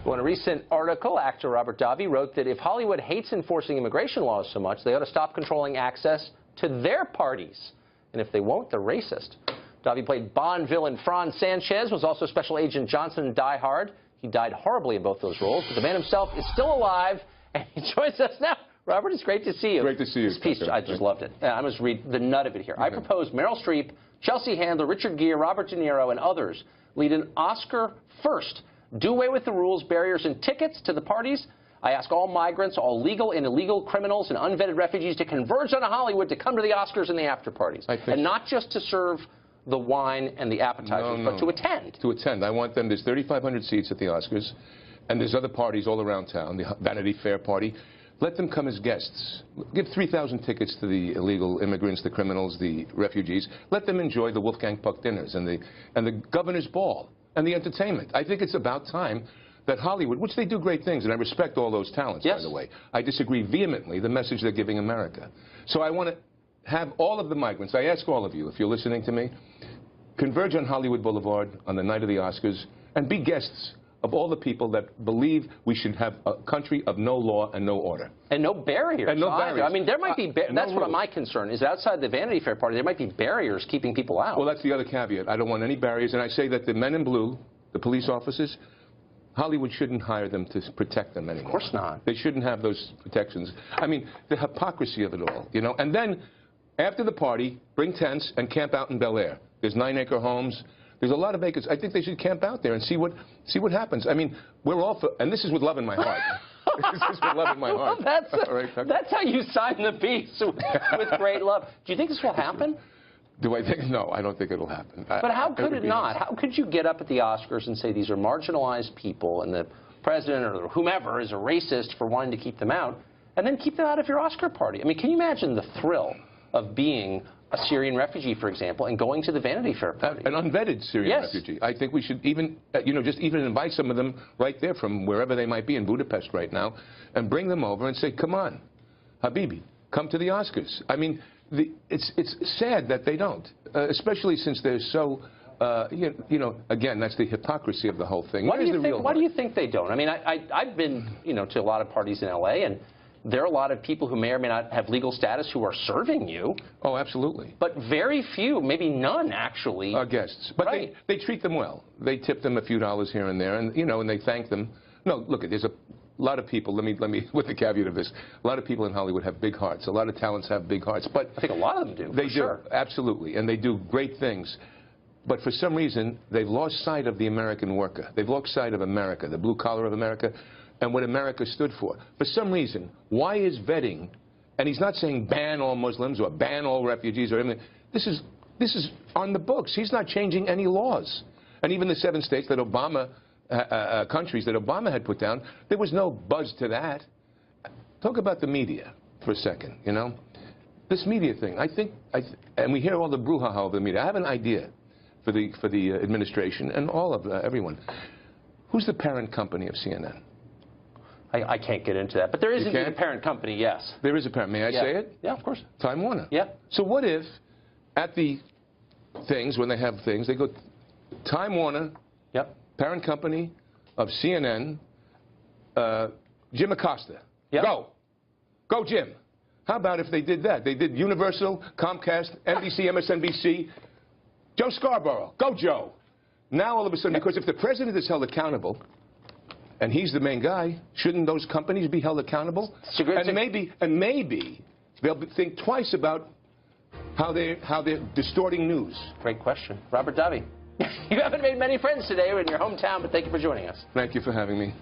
Well, in a recent article, actor Robert Davi wrote that if Hollywood hates enforcing immigration laws so much, they ought to stop controlling access to their parties. And if they won't, they're racist. Davi played Bond villain Franz Sanchez, was also Special Agent Johnson in Die Hard. He died horribly in both those roles, but the man himself is still alive, and he joins us now. Robert, it's great to see you. Great to see you. This piece, I just loved it. I must read the nut of it here. Okay. I propose Meryl Streep, Chelsea Handler, Richard Gere, Robert De Niro, and others lead an Oscar first. Do away with the rules, barriers, and tickets to the parties. I ask all migrants, all legal and illegal criminals, and unvetted refugees to converge on Hollywood to come to the Oscars and the after parties. And not just to serve the wine and the appetizers, but to attend. To attend. I want them. There's 3,500 seats at the Oscars, and there's other parties all around town, the Vanity Fair party. Let them come as guests. Give 3,000 tickets to the illegal immigrants, the criminals, the refugees. Let them enjoy the Wolfgang Puck dinners and the governor's ball and the entertainment. I think it's about time that Hollywood, which they do great things, and I respect all those talents, yes, by the way. I disagree vehemently the message they're giving America. So I want to have all of the migrants, I ask all of you, if you're listening to me, converge on Hollywood Boulevard on the night of the Oscars and be guests of all the people that believe we should have a country of no law and no order. And no barriers. And no barriers. I mean, there might be, that's what my concern is. Outside the Vanity Fair party, there might be barriers keeping people out. Well, that's the other caveat. I don't want any barriers. And I say that the men in blue, the police officers, Hollywood shouldn't hire them to protect them anymore. Of course not. They shouldn't have those protections. I mean, the hypocrisy of it all, you know. And then, after the party, bring tents and camp out in Bel Air. There's 9-acre homes. There's a lot of acres. I think they should camp out there and see what happens. I mean, we're all for, and this is with love in my heart. This is with love in my heart. Well, that's how you sign the peace, with great love. Do you think this will happen? Do I think? No, I don't think it'll happen. But how could it not? How could you get up at the Oscars and say these are marginalized people and the president or whomever is a racist for wanting to keep them out, and then keep them out of your Oscar party? I mean, can you imagine the thrill of being a Syrian refugee, for example, and going to the Vanity Fair party? An unvetted Syrian yes. refugee. I think we should even, just even invite some of them right there from wherever they might be in Budapest right now and bring them over and say, come on, Habibi, come to the Oscars. I mean, it's sad that they don't, especially since they're so, again, that's the hypocrisy of the whole thing. Why do you think they don't? I mean, I've been, to a lot of parties in L.A., and there are a lot of people who may or may not have legal status who are serving you. Oh, absolutely. But very few, maybe none, actually, are guests. But right. they treat them well. They tip them a few dollars here and there, and and they thank them. No, look, there's a lot of people. Let me with the caveat of this. A lot of people in Hollywood have big hearts. A lot of talents have big hearts. But I think a lot of them do. They do, sure. Absolutely, and they do great things. But for some reason, they've lost sight of the American worker. They've lost sight of America, the blue collar of America, and what America stood for. For some reason, why is vetting, and he's not saying ban all Muslims or ban all refugees or anything. This is on the books. He's not changing any laws. And even the 7 states that Obama, countries that Obama had put down, there was no buzz to that. Talk about the media for a second, This media thing, and we hear all the brouhaha of the media. I have an idea for the administration and all of everyone. Who's the parent company of CNN? I can't get into that, but there is indeed a parent company, yes. There is a parent. May I say it? Yeah, of course. Time Warner. Yeah. So what if, at the things, when they have things, they go, Time Warner, yep, parent company of CNN, Jim Acosta. Yep. Go. Go, Jim. How about if they did that? They did Universal, Comcast, NBC, MSNBC, Joe Scarborough. Go, Joe. Now, all of a sudden, because if the president is held accountable, and he's the main guy, shouldn't those companies be held accountable? And maybe they'll think twice about how they're distorting news. Great question. Robert Davi, you haven't made many friends today in your hometown, but thank you for joining us. Thank you for having me.